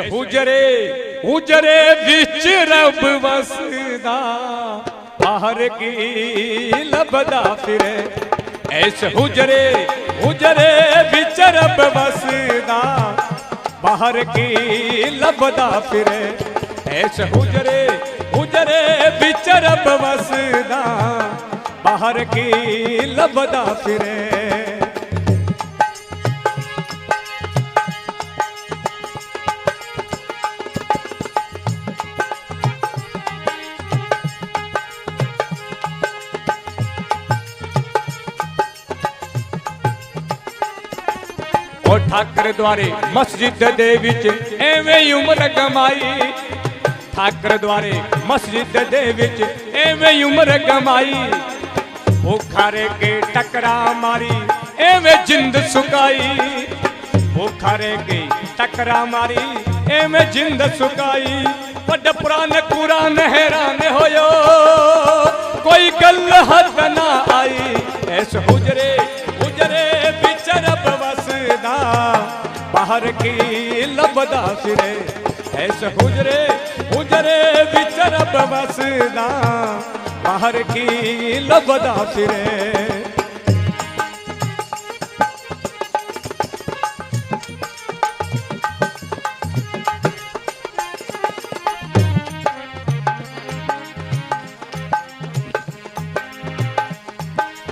हुजरे हुजरे विच रब वसदा बाहर की लभदा फिरे। ऐसे हुजरे हुजरे विच रब वसदा बाहर की लभदा फिरे। ऐसे हुजरे हुजरे विच रब वसदा बाहर की लभदा फिरे। ओ ठाकर द्वारे मस्जिद दे विच एवें उम्र कमाई। ठाकर द्वारे मस्जिद दे विच एवें उम्र कमाई। भूखारे के टकरा मारी एवें जिंद सुकाई। भूखारे के टकरा मारी एवें जिंद सुकाई। बड़ पुराने कुरान हैरान होयो कोई गल हद ना आई। ऐसे हुजरे हुजरे विच रब वसदा बाहर की लभदा फिरे। ऐसे हुजरे हुजरे विच रब वसदा बाहर की लभदा फिरे।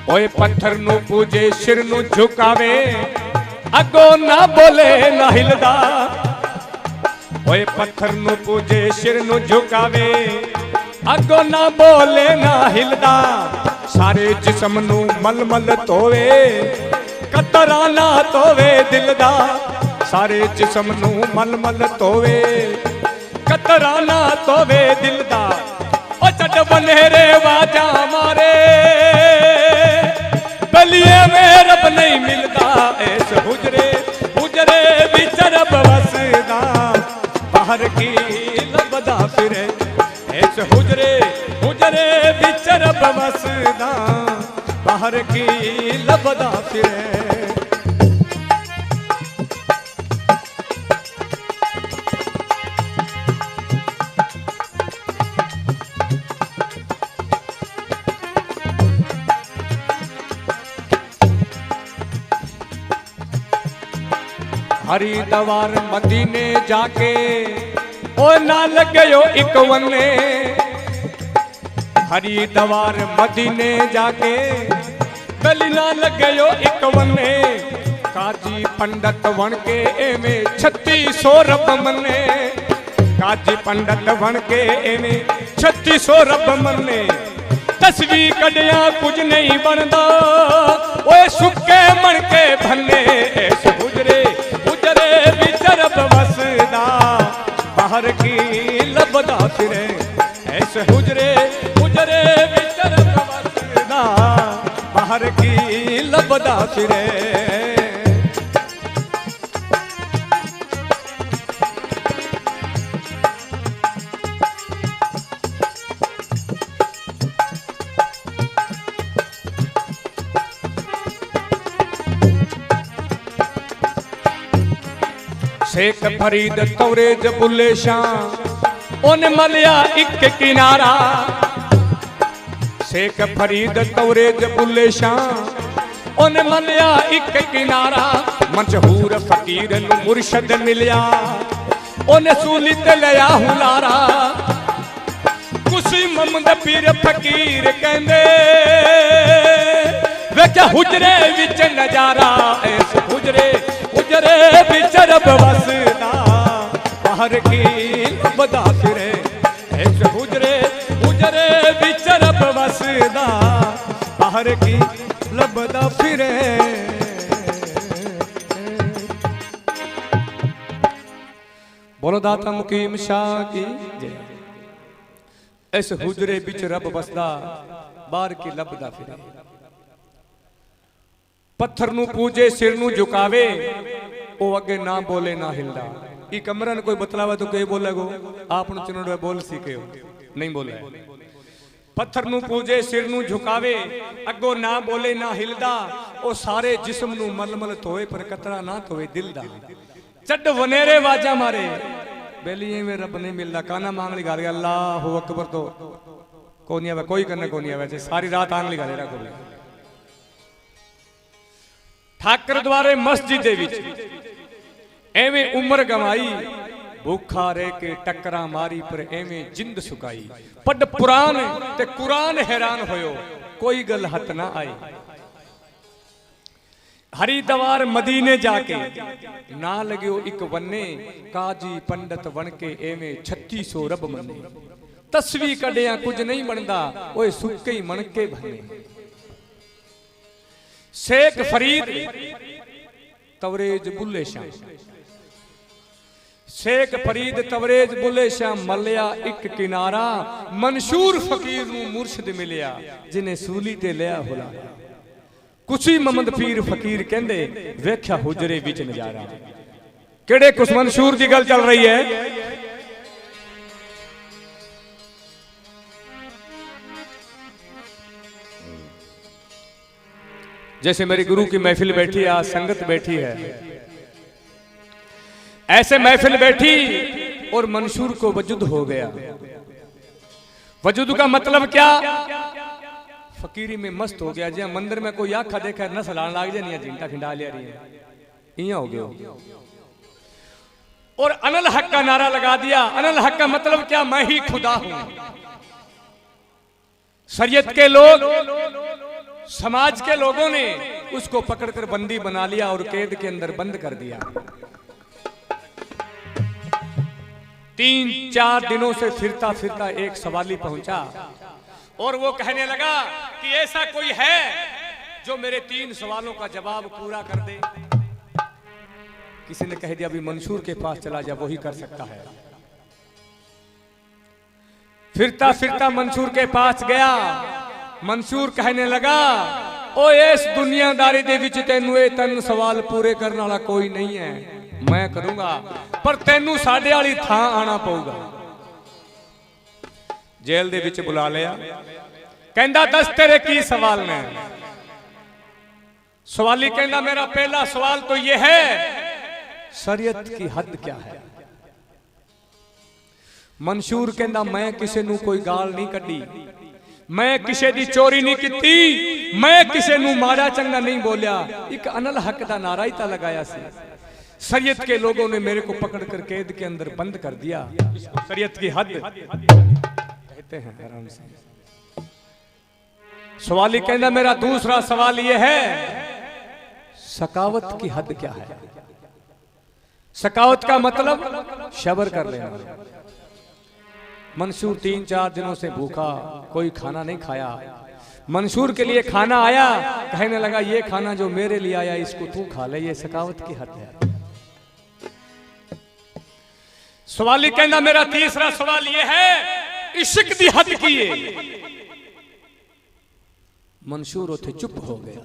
ओए पत्थर नू पूजे सिर नू झुकावे अगो ना बोले ना हिलदा। ओए पत्थर नू पूजे सिर नू झुकावे अगो ना बोले ना हिलदा। सारे जिस्म नू मलमल धोवे कतरा ना धोवे दिल दा। सारे जिस्म नू मलमल धोवे कतरा ना धोवे दिल दा। ओ छड़ बनेरे वाजा मारे गलिए में रब नहीं मिलता। ऐसे हुजरे हुजरे विच रब वसदा बाहर की लभदा फिरे। ऐसे हुजरे हुजरे विच रब वसदा बाहर की लभदा फिरे। हरिद्वार मदीने जाके ओ ना लगयो एक वने। हरिद्वार मदीने जाके गली ना लगयो एक वने। काजी पंडित बन के एवें 3600 रब मने। काजी पंडित बन के एवें 3600 रब मने। तस्वीर कड़िया कुछ नहीं बनदा ओए सुके मन के भन्ने। ऐसे हुजरे हुजरे विच रब वसदा बाहर की लभदा फिरे। ऐसे हुजरे हुजरे विच रब वसदा बाहर की लभदा फिरे। शेख फरीद कवरेज बुल्ले शाह उन मलिया एक किनारा। शेख फरीद कवरेज बुल्ले शाह उन मलिया एक किनारा। मशहूर फकीर नू मुर्शद मिलिया उन सूली ते लिया हुलारा। कुसी ममद पीर फकीर कहंदे वेख हुजरे विच नजारा। ऐसे हुजरे हुजरे विच रब वसदा बाहर की लभदा फिरे। ऐसे हुजरे हुजरे विच रब वसदा बाहर की लभदा फिरे। बोलो दाता मुकीम शाह की जय। ऐसे हुजरे विच रब वसदा बाहर की लभदा फिरे। पत्थर नू पूजे सिर नू झुकावे ओ अगे ना बोले ना हिलदा। ई कमरन कोई बतलावे तो कोई बोलेगो आप चुनड़ बोल सीखे हो नहीं बोले। पत्थर नू पूजे सिर नू झुकावे अगो ना बोले ना हिलदा। ओ सारे जिस्म नू मलमल धोए पर कतरा ना धोए दिल दा। चड वनेरे वाजा मारे बेली में रब नहीं मिलता, काना मांगली गा रही अल्लाह अकबर तो कोनी आवे, कोई करने कोनी आवे, सारी रात आंगली गा रहा कोई। ठाकर द्वारे मस्जिद दे विच एवें उम्र गवाई, भूखा रह के टक्करा मारी पर एवें जिंद सुकाई। पढ़ पुराण ते कुरान हैरान होयो, कोई गल हथ ना आई। हरिद्वार मदीने जाके ना लग्यो इक वन्ने, काजी पंडित बन के एवें 3600 रब मने। तस्वी कढ़िया कुछ नहीं बनता, ओए सुके ही मनके बने। शेख फरीद तवरेज बुल्ले शाह, शेख फरीद तवरेज बुल्ले शाह मलिया एक किनारा, मंशूर फकीर नू मुर्शिद मिलिया, जिन्हें सूली ते लिया हुला। कुछ मोहम्मद पीर फकीर कहंदे वेख्या हुजरे विच नजारा। केड़े कुछ मंशूर दी गल चल रही है। जैसे मेरी गुरु की महफिल बैठी है, आज संगत बैठी है, ऐसे महफिल बैठी और मंशूर को वजूद हो गया। वजूद का मतलब क्या? फकीरी में मस्त हो गया। जहाँ मंदिर में कोई आखा देखा न सलान लाग जाए, नहीं झिंटा खिंडा लिया रही है, इया हो गया। और अनल हक का नारा लगा दिया। अनल हक का मतलब क्या? मैं ही खुदा हूं। शरीयत के लोग, समाज के लोगों ने उसको पकड़कर बंदी बना लिया और कैद के अंदर बंद कर दिया। 3-4 दिनों से फिरता फिरता एक सवाली पहुंचा और वो कहने लगा कि ऐसा कोई है जो मेरे 3 सवालों का जवाब पूरा कर दे। किसी ने कह दिया अभी मंशूर के पास चला जा, वही कर सकता है। फिरता फिरता मंशूर के पास गया। मंशूर कहने लगा, ओ इस दुनियादारी दे विच तैनू ये 3 सवाल पूरे करने वाला कोई नहीं है, मैं करूंगा, पर तैनू साडे वाली थां आना पऊगा। जेल दे विच बुला लिया। कहंदा दस तेरे की सवाल ने? सवाली कहंदा मेरा पहला सवाल तो ये है, शरीयत की हद क्या है? मंशूर कहंदा मैं किसी नू कोई गाल नहीं कड्डी, मैं किसी दी चोरी नहीं की, मैं किसी नू माड़ा चंगा नहीं बोलिया। एक अनल हक दा नारा ही ता लगाया सी। शरीयत के लोगों ने मेरे को पकड़ कर कैद के अंदर बंद कर दिया। शरीयत की हद कहते हैं आराम से। सवाली कहना मेरा दूसरा सवाल यह है, सकावत की हद क्या है? सकावत का मतलब शबर कर लेना। मंशूर 3-4 दिनों से भूखा, कोई खाना नहीं खाया। मंशूर के लिए खाना आया, कहने लगा ये खाना जो मेरे लिए आया इसको तू खा ले, ये सकावत की हद है। सवाली कहना मेरा तीसरा सवाल ये है, इश्क दी हद की है। मंशूर उथे चुप हो गया।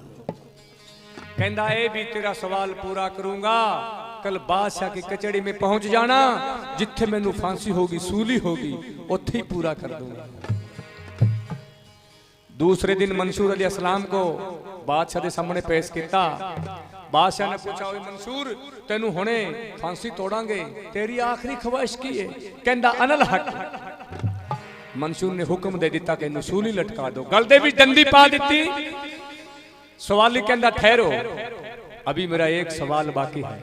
कहंदा ए भी तेरा सवाल पूरा करूंगा, कल बादशाह की कचहरी में पहुंच जाना, जिथे मैनू फांसी होगी, सूली होगी, उथे ही पूरा कर दूंगा। दूसरे दिन मंशूर अलैहिस्सलाम को बादशाह के सामने पेश किया। बादशाह ने पूछा, ओए मंशूर तेनू हुणे फांसी तोड़ांगे, तेरी आखिरी ख्वाहिश की है? कहंदा अनल हक। मंशूर ने हुक्म दे दिता कि इन्हू सूली लटका दो, गल दे विच डंडी पा दी। सवाली कहंदा ठहरो, अभी मेरा एक सवाल बाकी है।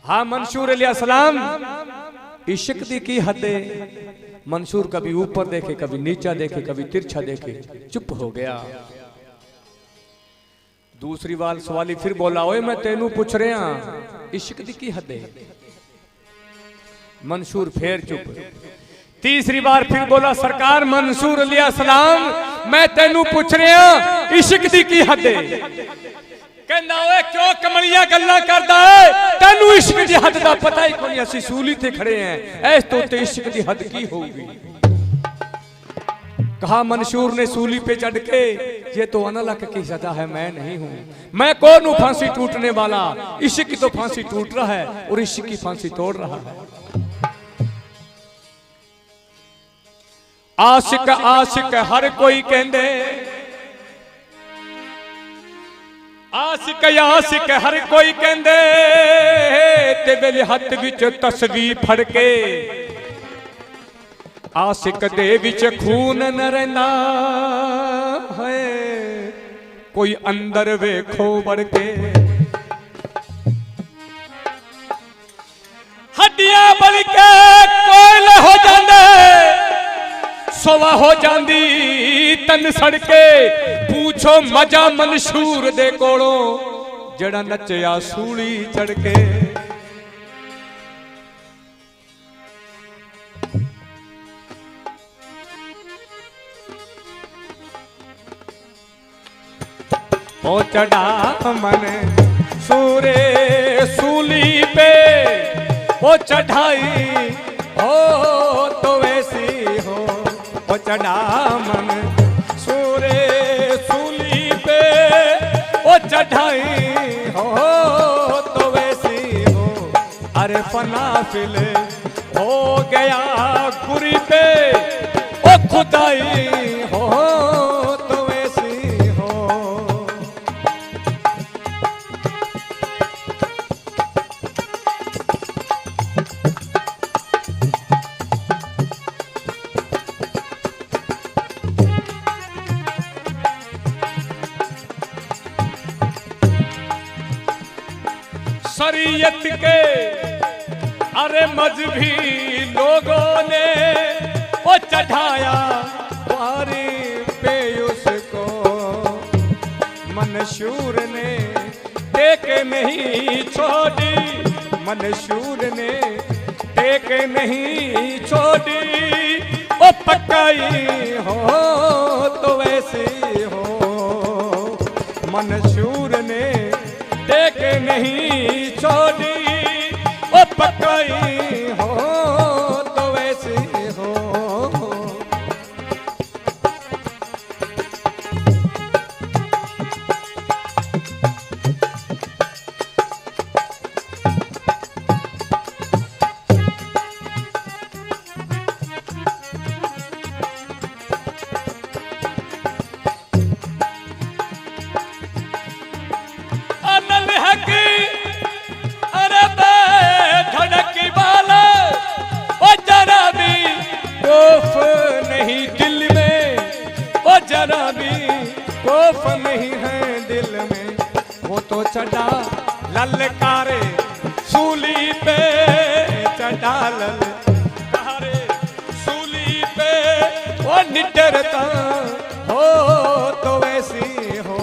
हाँ मंशूर अलैहिस्सलाम, इश्क दी की हद है? मंशूर कभी ऊपर देखे, कभी नीचा देखे, कभी तिरछा देखे, चुप हो गया। दूसरी बार सवाली फिर बोला, ओए मैं तेनू पूछ रहा इश्क दी की हद है? मंशूर फिर चुप। तीसरी बार फिर बोला, सरकार मंशूर अलैहिस्सलाम मैं तेनू पूछ रहा इश्क दी की हद है? कहंदा ओए क्यों कमलियां गल्लां करदा है, तेनू इश्क दी हद दा पता ही कोई, असी सूली ते खड़े हैं, ऐस तो ते इश्क दी हद की होगी? कहा मंशूर ने सूली पे चढ़ के, ये तो अनलक की सजा है, मैं नहीं हूं, मैं कौन हूं फांसी टूटने वाला? इश्क की तो फांसी टूट रहा है और इश्क की फांसी तोड़ रहा है। आशिक आशिक हर कोई कहंदे, आशिक आशिक हर कोई कहंदे ते मेरे हथ विच तस्वीर फड़ के आशिक दे विच खून न रहंदा है कोई अंदर वेखो बढ़ के हड्डियां बल के कोयल हो जांदे सोवा हो जांदी तन सड़के पूछो मजा मंशूर दे कोलों जड़ा नचया सूली चढ़ के ओ चढ़ा मन सूरे सूली पे वो चढ़ाई हो तो वैसी हो वो चढ़ा मन सूरे सूली पे वो चढ़ाई हो तो वैसी हो अरे फना फिल हो गया गुरी पे वो खुदाई हो तो वैसी हो शरीयत के अरे मजहबी लोगों ने वो चढ़ाया वारी पे उसको मंशूर ने टेक नहीं छोड़ी मंशूर ने टेक नहीं छोड़ी ओ पकाई हो तो वैसी हो मंशूर ने टेक नहीं छोड़ी ओ पकाई हो तो वैसी हो खौफ नहीं है दिल में वो तो चढ़ा ललकारे सूली पे चढ़ा ललकारे सूली पे वो निडरता हो तो वैसी हो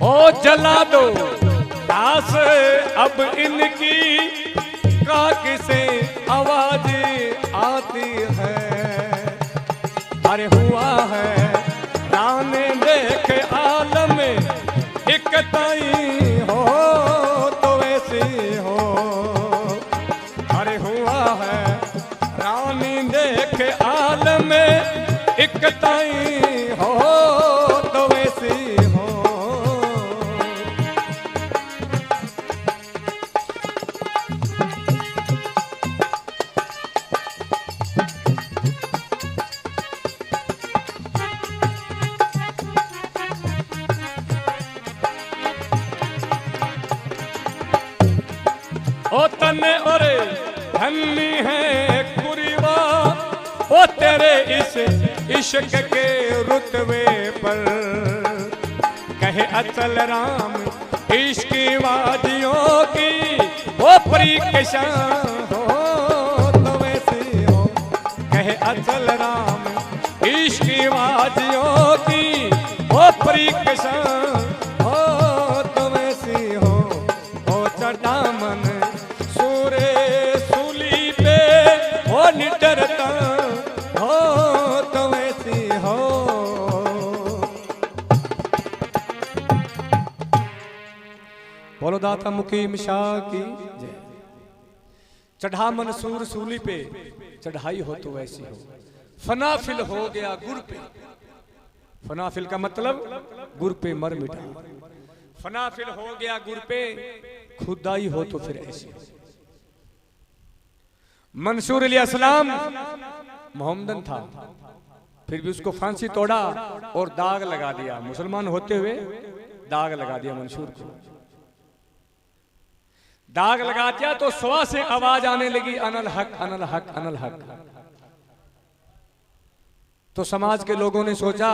ओ जला दो लाश अब इनकी काक से आवाज आती है अरे हुआ है राने देख आलम एक ताई हो तो वैसी हो अरे हुआ है रानी देख आलम एक ताई हो तो वैसी हो ओ तने ओरे धन्नी है कुरीवा ओ तेरे इस इश्क के रुतबे पर कहे अचल राम इश्क वादियों की वो परीक्षा हो तो वैसी हो कहे अचल राम इश्क वादियों की वो परीक्षा हो तो वैसी हो ओ चढ़ा मन निडरता हो तो वैसी हो बोलो दाता मुकीम शाह की जय। चढ़ा मंसूर सूली पे चढ़ाई हो तो वैसी हो फनाफिल हो गया गुर पे फनाफिल का मतलब गुर पे मर मिटा फना फिर हो गया गुर पे, खुदाई हो तो फिर ऐसी। मंसूर अलैहिस्सलाम मोहम्मदन था, फिर भी उसको फांसी तोड़ा और दाग लगा दिया। मुसलमान होते हुए दाग लगा दिया मंसूर को। दाग लगा दिया तो सुआ से आवाज आने लगी, अनल हक अनल हक अनल हक। तो समाज के लोगों ने सोचा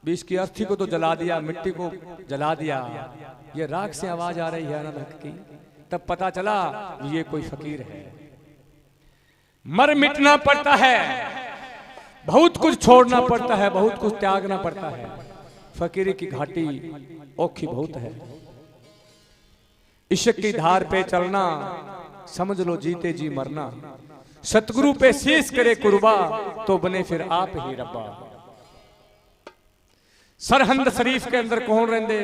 भी इसकी अर्थी को तो जला दिया, मिट्टी को जला दिया, ये राख से आवाज आ रही है अनल हक की। तब पता चला ये कोई फकीर है। मर मिटना पड़ता है, बहुत कुछ छोड़ना पड़ता है, बहुत कुछ त्यागना पड़ता है। फकीरी की घाटी औखी बहुत है। इश्क की धार पे चलना, समझ लो जीते जी मरना। सतगुरु पे शीश करे कुर्बा, तो बने फिर आप ही रब्बा। सरहंद शरीफ के अंदर कौन रहंदे?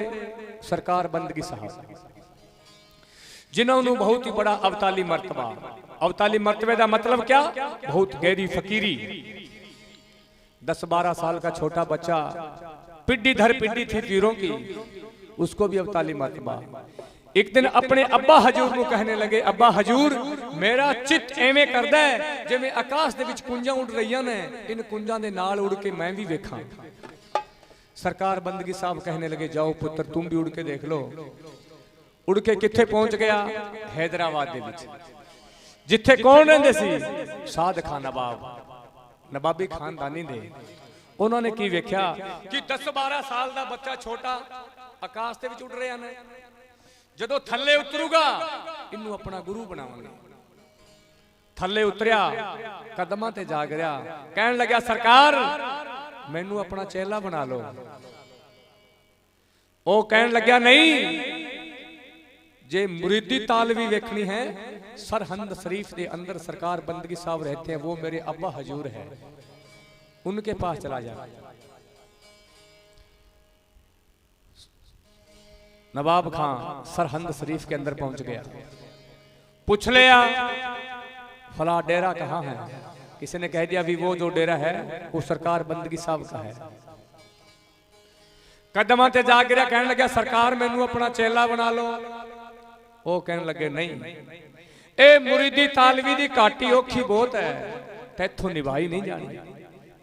सरकार बंदगी साहब, जिन्होंने बहुत ही बड़ा अवताली मर्तबा। अवताली मर्तबे का मतलब क्या? बहुत गहरी फकीरी। 10-12 साल का छोटा बच्चा, पिड्डी धर पिड्डी थी तीरों की, उसको भी अवताली मर्तबा। एक दिन अपने अब्बा हजूर को कहने लगे, अब्बा हजूर मेरा चित एवें करदा है जिवें आकाश दे विच कुंजां उड़ रहीआं ने, इन कुंजां दे नाल उड़ के मैं भी वेखां। सरकार बंदगी साहब कहने लगे, जाओ पुत्र तुम भी उड़ के देख लो। उड़ के किथे पहुंच गया? हैदराबाद दे विच, जिथे कौन रहंदे सी? साद खान नवाब, नवाबी खानदानी दे। उन्होंने की वेख्या कि 10-12 साल का बच्चा छोटा आकाश दे विच उड़ रहा ने, जदों थल्ले उतरूगा इनू अपना गुरु बनावांगे। थल्ले उतरिया, कदमां ते जा गिरा, कहन लगा सरकार मैनू अपना चेला बना लो। ओ कहन लग्या नहीं, जे मुरीदी तालवी वेखनी है, सरहंद शरीफ के अंदर सरकार बंदगी साहब रहते हैं, वो मेरे अब्बा हजूर है, उनके पास चला जा। नवाब खान सरहंद शरीफ के अंदर पहुंच गया, पूछ लिया फला डेरा कहाँ है? किसी ने कह दिया भी वो जो डेरा है वो सरकार बंदगी साहब का है। कदमां ते जा गिरा, कहने लगा सरकार मैनू अपना चेला बना लो। वो कहने लगे नहीं, ए मुरीदी तालवी दी घाटी औखी बहुत है, तैथों निभाई नहीं जानी।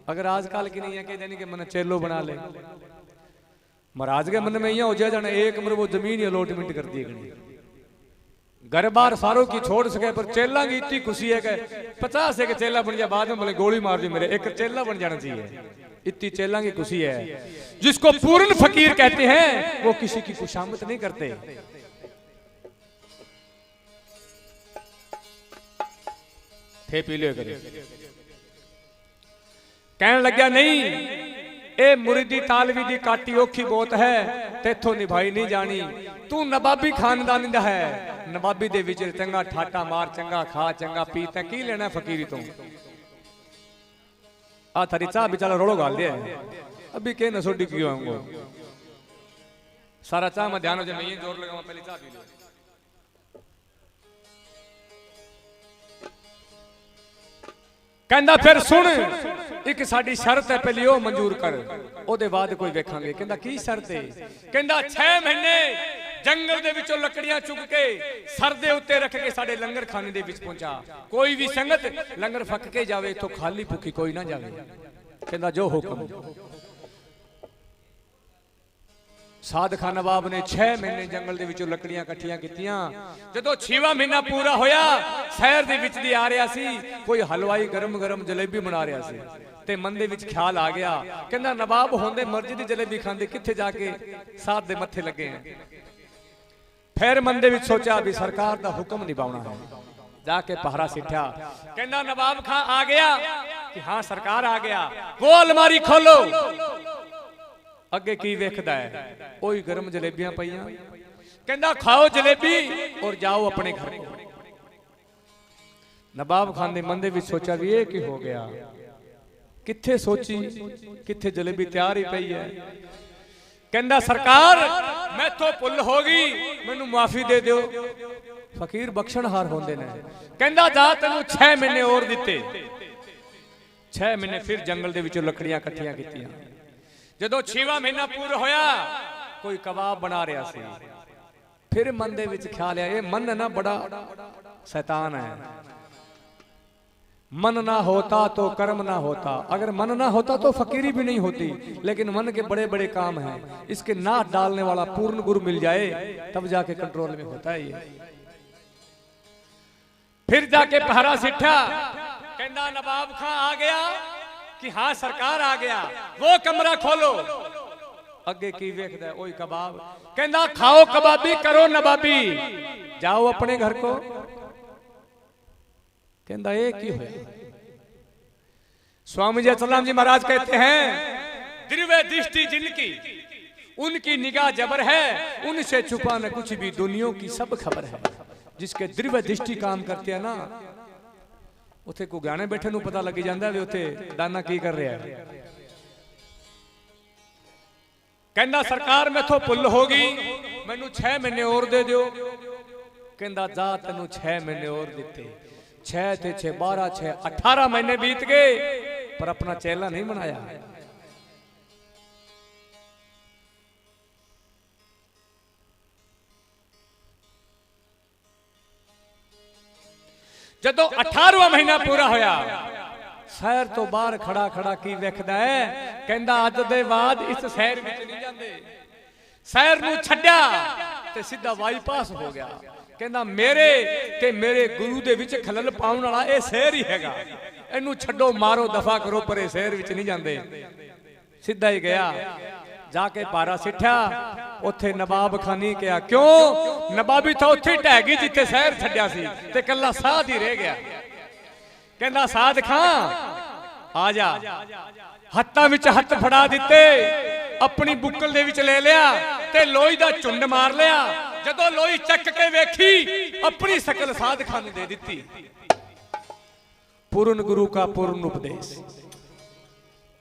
अगर आजकल की नहीं है कि जानी कि मन चेलो बना ले, महाराज के मन में यहाँ हो जाना एक उम्र वो जमीन ही अलॉटमेंट कर दी गई। घर बार सारों की छोड़ सके, पर चेला की इतनी खुशी है कि 50 एक चेला बन जाए, बाद में बोले गोली मार दी मेरे, एक चेला बन जाना चाहिए। इतनी चेला की खुशी है। जिसको पूर्ण फकीर कहते हैं वो किसी की खुशामद नहीं करते। थे पी लो करे, कहने लग्या नहीं, ए मुरीदी तालवी दी काटी औखी बहुत है, तेथों निभाई नहीं जानी। तू नवाबी खानदानी दा है, नवाबी दे विच चंगा ठाटा मार, चंगा खा, चंगा पी, तैं की लेना फकीरी तो? आ थारी चाह बेचारा रोड़ो गाल दिया अभी के नसोडी क्यों आऊंगा? सारा चाह में ध्यान हो जाए, मैं ये जोर लगाऊं, पहले चाह पी लो। कहंदा फिर सुन, एक साडी शर्त है, पहले ओ मंजूर कर, ओदे बाद कोई वेखांगे। कहंदा की शर्त है? कहंदा 6 महीने जंगल दे विचों लकड़ियां चुक के सर दे उत्ते रख के साडे लंगर खाने दे विच पहुंचा। कोई भी संगत लंगर फक के जावे, तो खाली भुखी कोई ना जावे। कहंदा जो हुक्म। साद खान नवाब ने 6 महीने जंगल दे विचों लकड़ियां इकट्ठियां कीतियां। जदों 6वां महीना पूरा होया, शहर दे विच दी आ रहा सी, कोई हलवाई गरम गरम जलेबी बना रहा सी, ते मन दे विच ख्याल आ गया, कहंदा नवाब होंदे मर्जी दी जलेबी खांदे, किथे जाके साध दे मत्थे लगे हैं। फिर मन दे विच सोचा भी सरकार दा हुक्म निभाउणा है, जाके पहरा सिठा। कहंदा नवाब खां आ गया कि हां सरकार आ गया। वो अलमारी खोलो, अगे की वेखदा है? ओही गरम जलेबियां पईयां। कहंदा खाओ जलेबी और जाओ अपने घर को। नवाब खान ने मन दे विच सोचा भी ये की हो गया, किथे सोची किथे जलेबी तैयार ही पई है। कहंदा सरकार मैं तो भुल हो गई, मैनू माफी दे दियो। फकीर बख्शणहार होंदे ने। कहंदा जा तैनू 6 महीने और दिते। 6 महीने फिर जंगल दे विचों लकड़ियां इकट्ठियां कीतियां। जदों 6वां महीना पूरा होया, कोई कबाब बना रहा सी, फिर मन दे विच ख्याल आया, ये मन है ना बड़ा शैतान है। मन ना होता तो कर्म ना होता, अगर मन ना होता तो फकीरी भी नहीं होती, लेकिन मन के बड़े बड़े काम हैं, इसके नाथ डालने वाला पूर्ण गुरु मिल जाए तब जाके कंट्रोल में होता है ये। फिर जाके पहरा सिठा, कहना नवाब खां आ गया कि हाँ सरकार आ गया, वो कमरा खोलो। अगे की वेखदा ओई कबाब, कहना खाओ कबाबी करो नवाबी, जाओ अपने घर को। कहना ये की होया? स्वामी जी सलाम जी महाराज कहते हैं, दिव्य दृष्टि जिनकी उनकी निगाह जबर है, उनसे छुपा न कुछ भी, दुनिया की सब खबर है। जिसके दिव्य दृष्टि काम करते हैं ना, उथे को गाने बैठे नु पता लगी जाता है उथे दाना की कर रहा है। कहना सरकार में तो पुल होगी, मैनू 6 महीने और दे दो। कहना जा तेनू 6 महीने और दिते, 6 थे 6 12 6 18 महीने बीत गए, पर अपना चेला नहीं बनाया। जदों 18वां महीना पूरा होया, शहर तो बाहर खड़ा खड़ा की वेखदा है, कहंदा अज दे बाद इस शहर विच नहीं जांदे। शहर नूं छड्या ते सीधा बाईपास हो गया। कहंदा मेरे ते मेरे गुरु दे विच खलल पाउण वाला ए शहर ही हैगा, इनू छड्डो मारो दफा करो, पर ए शहर विच नहीं जांदे। सीधा ही गया, जाके पारा सिठा, उथे नवाब खानी क्या, क्यों नवाबी था उथे ढह गई जिथे शहर छड्या सी, ते कल्ला साध ही रह गया। कहना साध खां आ जा, हत्थां विच हत्थ फड़ा दिते, अपनी बुक्कल दे विच ले लिया ते लोई दा झुंड मार लिया। जदों लोई चक के वेखी, अपनी शकल साध खान दे दी। पूर्ण गुरु का पूर्ण उपदेश,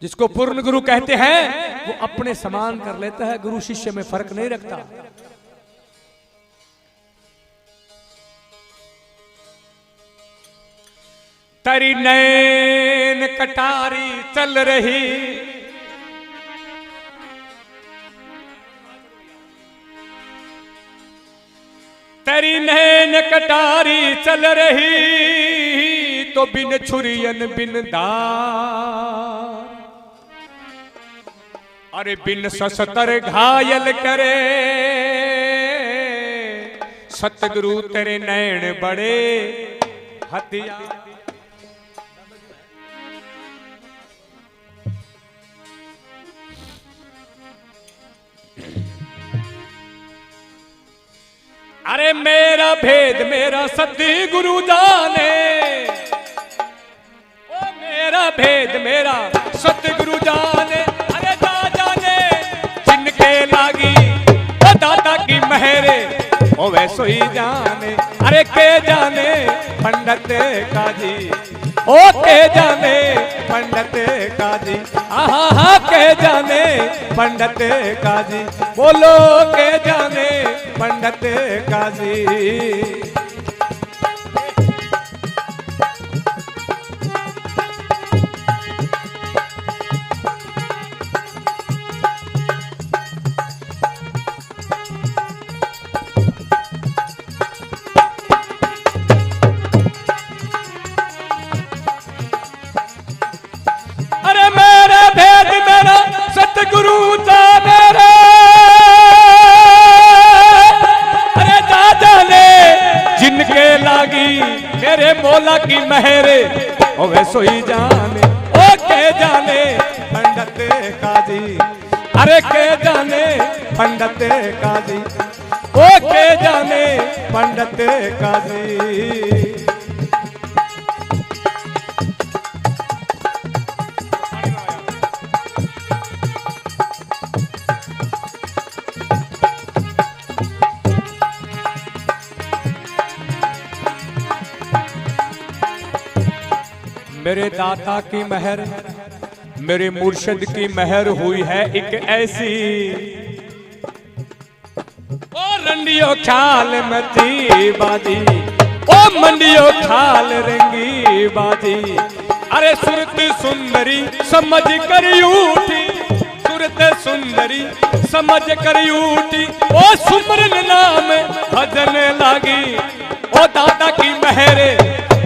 जिसको पूर्ण गुरु कहते हैं, वो अपने समान कर लेता है, गुरु शिष्य में फर्क नहीं रखता। तेरी नैन कटारी चल रही, तेरी नैन कटारी चल रही, तो बिन छुरियन बिन दार, अरे बिन शस्त्र घायल करे, सतगुरु तेरे नैन बड़े हथियार। अरे मेरा भेद मेरा सतगुरु जाने, ओ मेरा भेद मेरा सतगुरु जाने, अरे जा जाने जिनके लागी ओ दादा की मेहरे, ओ वैसो ही जाने। अरे के जाने पंडित काजी, ओ के जाने पंडित काजी, आहा हा के जाने पंडित काजी, बोलो के जाने पंडित काजी। अरे मेरा भेद मेरा सतगुरु जाने रे, अरे जा जाने जिनके लागी मेरे मौला की मेहरे, ओ वैसो ही जाने। ओ के जाने पंडित काजी, अरे के जाने पंडित काजी, ओ के जाने पंडित काजी। मेरे दाता की महर, मेरे मुर्शिद की महर हुई है एक ऐसी, ओ रंडियो ख्याल मती बाजी, ओ मंडियो ख्याल रंगी बाजी। अरे सुरत सुंदरी समझ कर उठी, सुरत सुनत सुंदरी समझ कर उठी, ओ सुमरन नाम भजन लागी। ओ दादा की मेहरे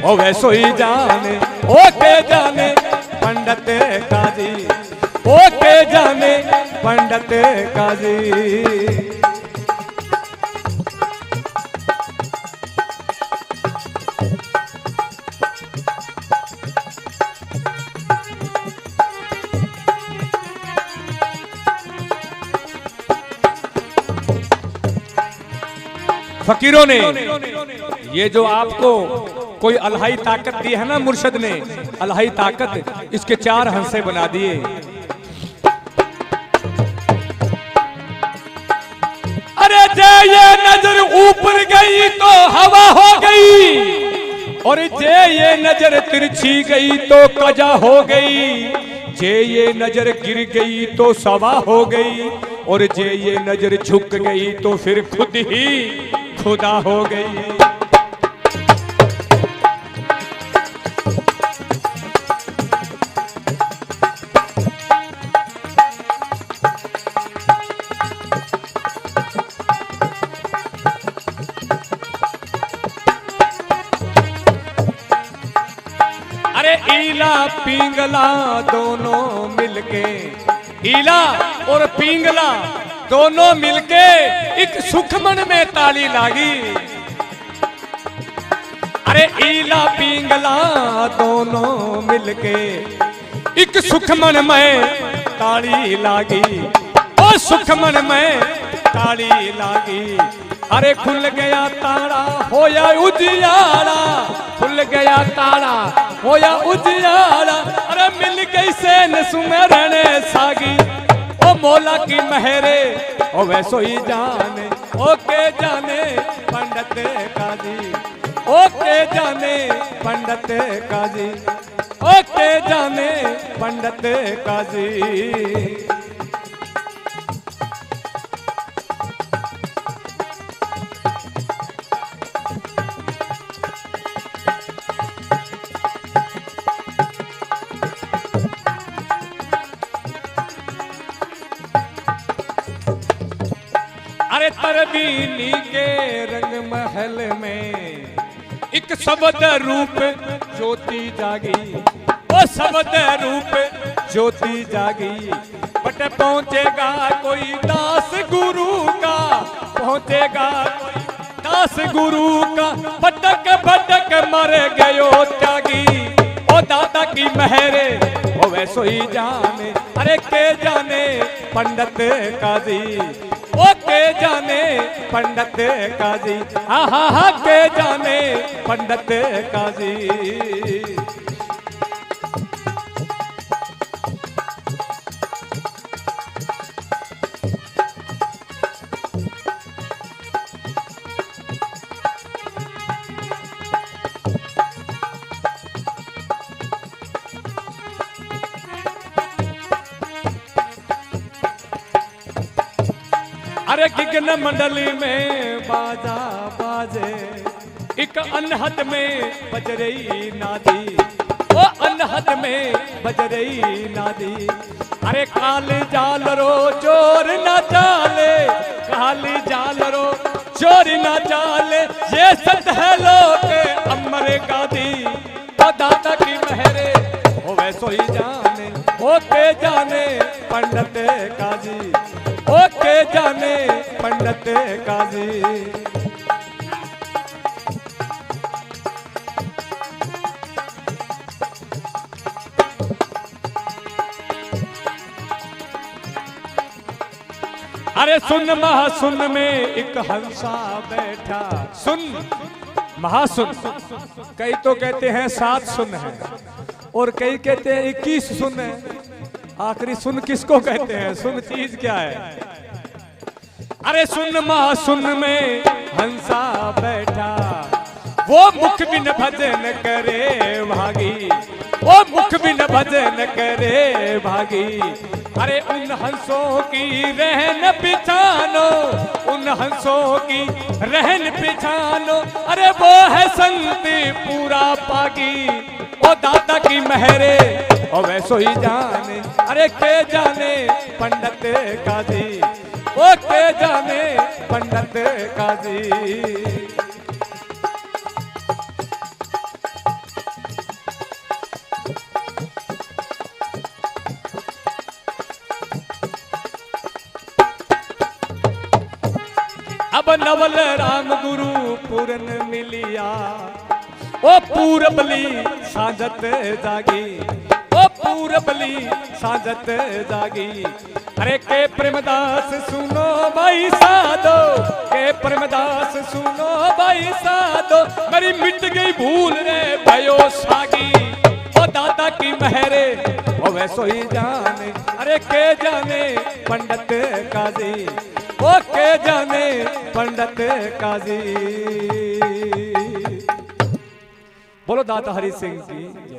ओ वैसो ही जाने, ओ के जाने पंडित काजी, ओ के जाने पंडित काजी। फकीरों ने ये जो आपको कोई अल्हाई ताकत दी है ना, मुर्शद ने अल्हाई ताकत, इसके 4 हंसे बना दिए। अरे जे ये नजर ऊपर गई तो हवा हो गई, और जे ये नजर तिरछी गई तो कजा हो गई। जे ये नजर गिर गई तो सवा हो गई, और जे ये नजर झुक गई तो फिर खुद ही खुदा हो गई। अरे ईला पिंगला दोनों मिलके, ईला और पिंगला दोनों मिलके एक सुखमन में ताली लागी। अरे ईला पिंगला दोनों मिलके एक सुखमन में ताली लागी, ओ सुखमन में ताली लागी। अरे खुल गया ताला होया उजियारा, खुल गया ताला होया उजियारा। अरे मिल गई से सुमरन सागी, ओ मौला की मेहरे ओ वैसो ही जाने, ओ के जाने पंडित काजी, ओ के जाने पंडित काजी, ओ के जाने पंडित काजी। अरे तरबीनी के रंग महल में एक शब्द रूप ज्योति जागी, वो शब्द रूप ज्योति जागी। बट पहुंचेगा कोई दास गुरु का, पहुंचेगा कोई दास गुरु का, भटक भटक मर गयो त्यागी। ओ दादा की मेहरे ओ वैसो ही जाने, अरे के जाने पंडित काजी, ओ के जाने पंडित काजी, हा हा हा के जाने पंडित काजी। अरे गिगन मंडली में बाजा बाजे, एक अनहद में बजरई नादी, ओ अनहद में बजरई नादी। अरे काली जाल रो चोर न चाले, काली जाल रो चोर न चाले, ये सत है लोग अमर गादी। ओ दाता की मेहरे ओ वैसो ही जाने, ओ के जाने पंडित काजी, ओ के जाने पंडित काजी। अरे सुन महासुन में एक हंसा बैठा, सुन महासुन, कई तो कहते हैं 7 सुन है, और कई कहते हैं 21 सुन है। आखिरी सुन किसको कहते हैं? सुन चीज क्या है? अरे सुन महासुन में हंसा बैठा, वो मुख बिन भजन करे भागी, वो मुख बिन भजन करे भागी। अरे उन हंसों की रहन पिछानो, उन हंसों की रहन पिछानो, अरे वो है संत पूरा पागी। ओ दादा की मेहरे ओ वैसो ही जाने, अरे के जाने पंडित काजी, ओ के जाने पंडित काजी। अब नवल राम गुरु पूरन मिलिया, ओ पूरबली साजत जागी, ओ पूरबली साजत जागी। अरे के प्रेमदास सुनो भाई साधो, के प्रेमदास सुनो भाई साधो, मेरी मिट गई भूल रे भयो सागी। ओ दादा की महरे ओ वैसो ही जाने, अरे के जाने पंडित काजी, ओ के जाने पंडित काजी। बोलो दाता हरि सिंह की।